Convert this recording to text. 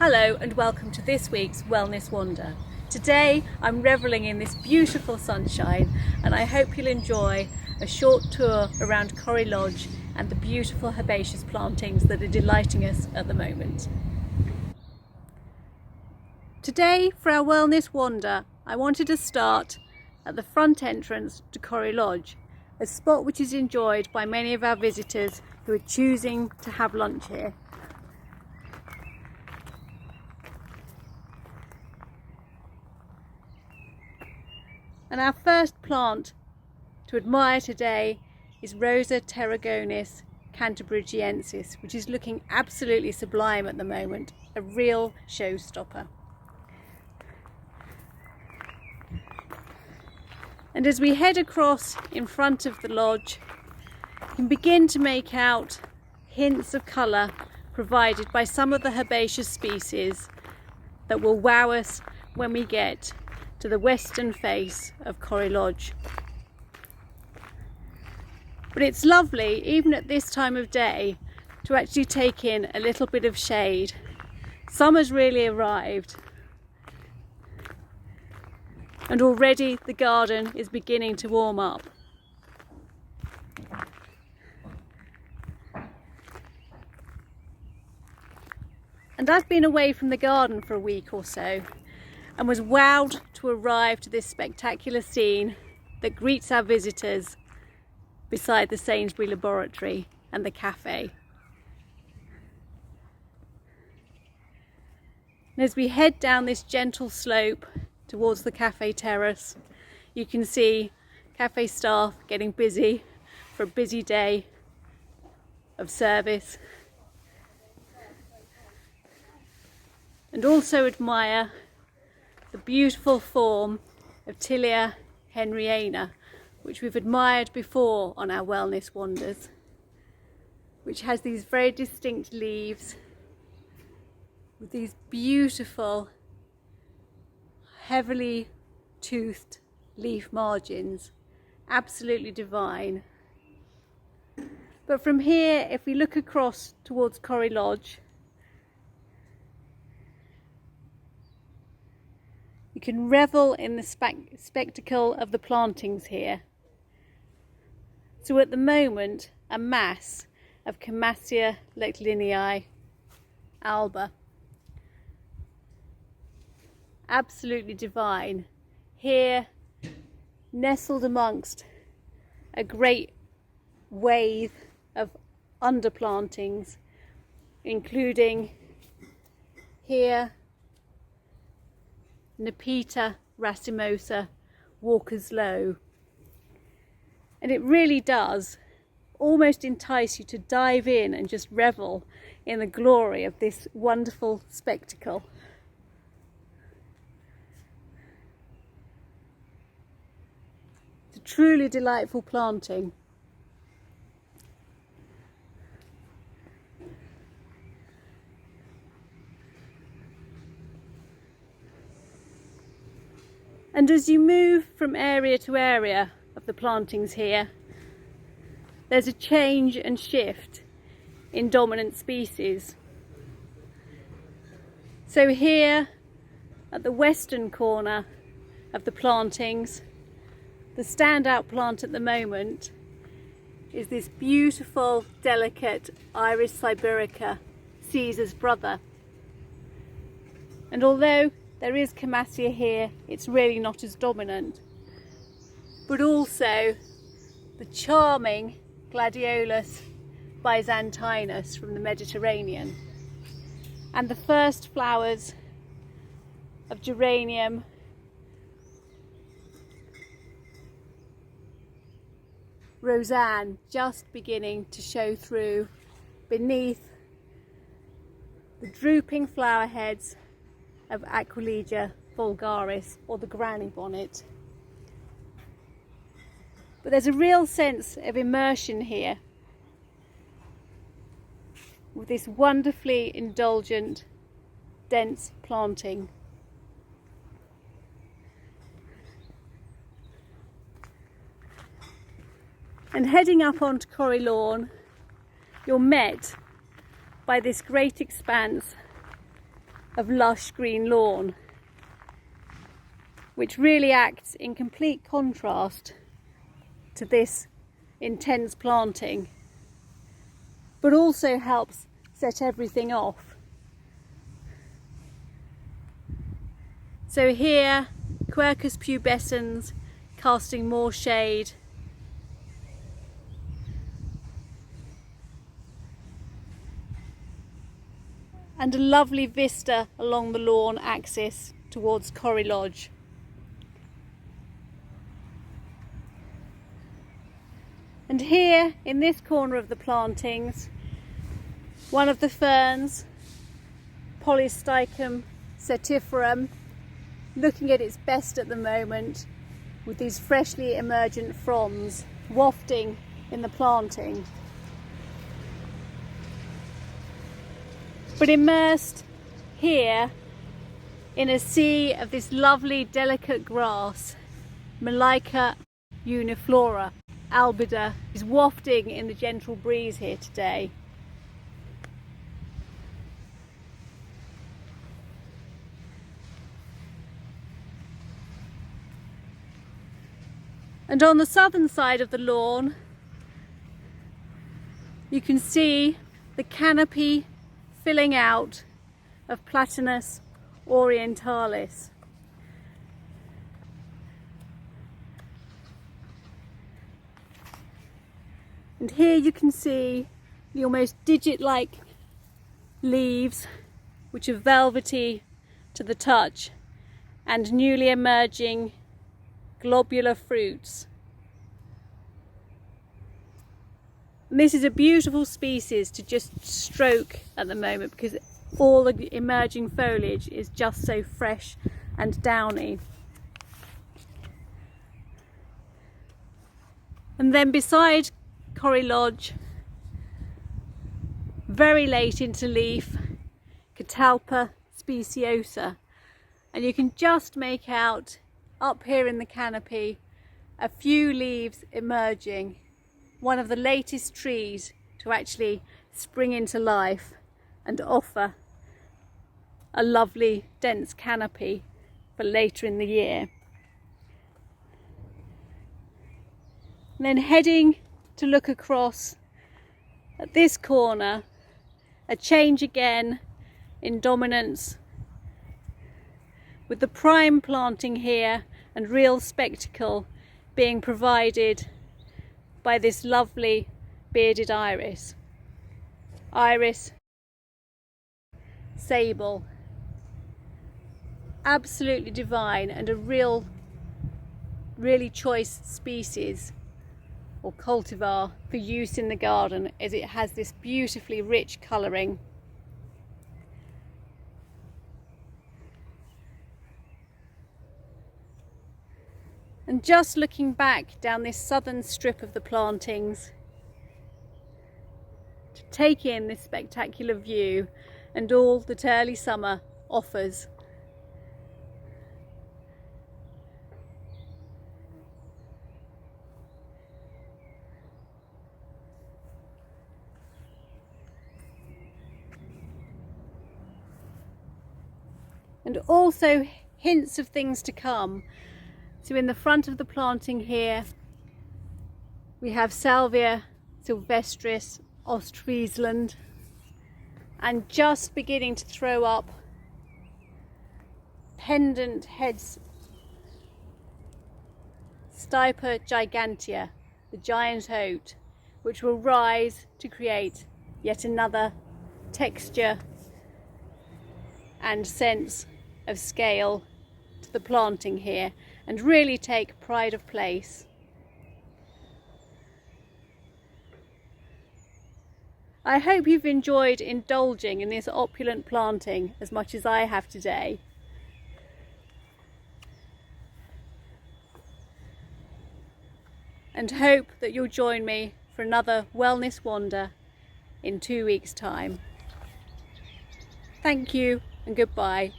Hello and welcome to this week's Wellness Wander. Today I'm revelling in this beautiful sunshine and I hope you'll enjoy a short tour around Cory Lodge and the beautiful herbaceous plantings that are delighting us at the moment. Today for our Wellness Wander I wanted to start at the front entrance to Cory Lodge, a spot which is enjoyed by many of our visitors who are choosing to have lunch here. And our first plant to admire today is Rosa Tarragonis Cantabrigiensis, which is looking absolutely sublime at the moment, a real showstopper. And as we head across in front of the lodge, you can begin to make out hints of colour provided by some of the herbaceous species that will wow us when we get to the western face of Cory Lodge. But it's lovely, even at this time of day, to actually take in a little bit of shade. Summer's really arrived, and already the garden is beginning to warm up. And I've been away from the garden for a week or so and was wowed to arrive to this spectacular scene that greets our visitors beside the Sainsbury laboratory and the cafe. And as we head down this gentle slope towards the cafe terrace, you can see cafe staff getting busy for a busy day of service, and also admire the beautiful form of Tilia henriana, which we've admired before on our wellness wanders, which has these very distinct leaves with these beautiful heavily toothed leaf margins, absolutely divine. But from here, if we look across towards Cory Lodge, you can revel in the spectacle of the plantings here. So at the moment, a mass of Camassia lectlinii alba. Absolutely divine. Here, nestled amongst a great wave of underplantings, including here Nepeta racemosa, Walker's Low. And it really does almost entice you to dive in and just revel in the glory of this wonderful spectacle. It's a truly delightful planting. And as you move from area to area of the plantings here, there's a change and shift in dominant species. So here at the western corner of the plantings, the standout plant at the moment is this beautiful, delicate Iris sibirica, Caesar's brother. And although there is Camassia here, it's really not as dominant. But also the charming Gladiolus byzantinus from the Mediterranean, and the first flowers of geranium Rosanne just beginning to show through beneath the drooping flower heads of Aquilegia vulgaris, or the granny bonnet. But there's a real sense of immersion here with this wonderfully indulgent, dense planting. And heading up onto Cory Lawn, you're met by this great expanse of lush green lawn, which really acts in complete contrast to this intense planting, but also helps set everything off. So here, Quercus pubescens casting more shade, and a lovely vista along the lawn axis towards Cory Lodge. And here in this corner of the plantings, one of the ferns, Polysticum certiferum, looking at its best at the moment, with these freshly emergent fronds wafting in the planting. But immersed here in a sea of this lovely delicate grass, Malika uniflora albida is wafting in the gentle breeze here today. And on the southern side of the lawn, you can see the canopy filling out of Platanus orientalis. And here you can see the almost digit-like leaves, which are velvety to the touch, and newly emerging globular fruits. And this is a beautiful species to just stroke at the moment, because all the emerging foliage is just so fresh and downy. And then beside Cory Lodge, very late into leaf, Catalpa speciosa, and you can just make out up here in the canopy a few leaves emerging, one of the latest trees to actually spring into life and offer a lovely dense canopy for later in the year. And then heading to look across at this corner, a change again in dominance, with the prime planting here and real spectacle being provided by this lovely bearded iris. Iris sable. Absolutely divine, and a really choice species or cultivar for use in the garden, as it has this beautifully rich colouring. And just looking back down this southern strip of the plantings to take in this spectacular view and all that early summer offers. And also hints of things to come. So in the front of the planting here, we have Salvia sylvestris Ostfriesland, and just beginning to throw up pendant heads, Stipa gigantea, the giant oat, which will rise to create yet another texture and sense of scale to the planting here, and really take pride of place. I hope you've enjoyed indulging in this opulent planting as much as I have today. And hope that you'll join me for another wellness wander in 2 weeks' time. Thank you and goodbye.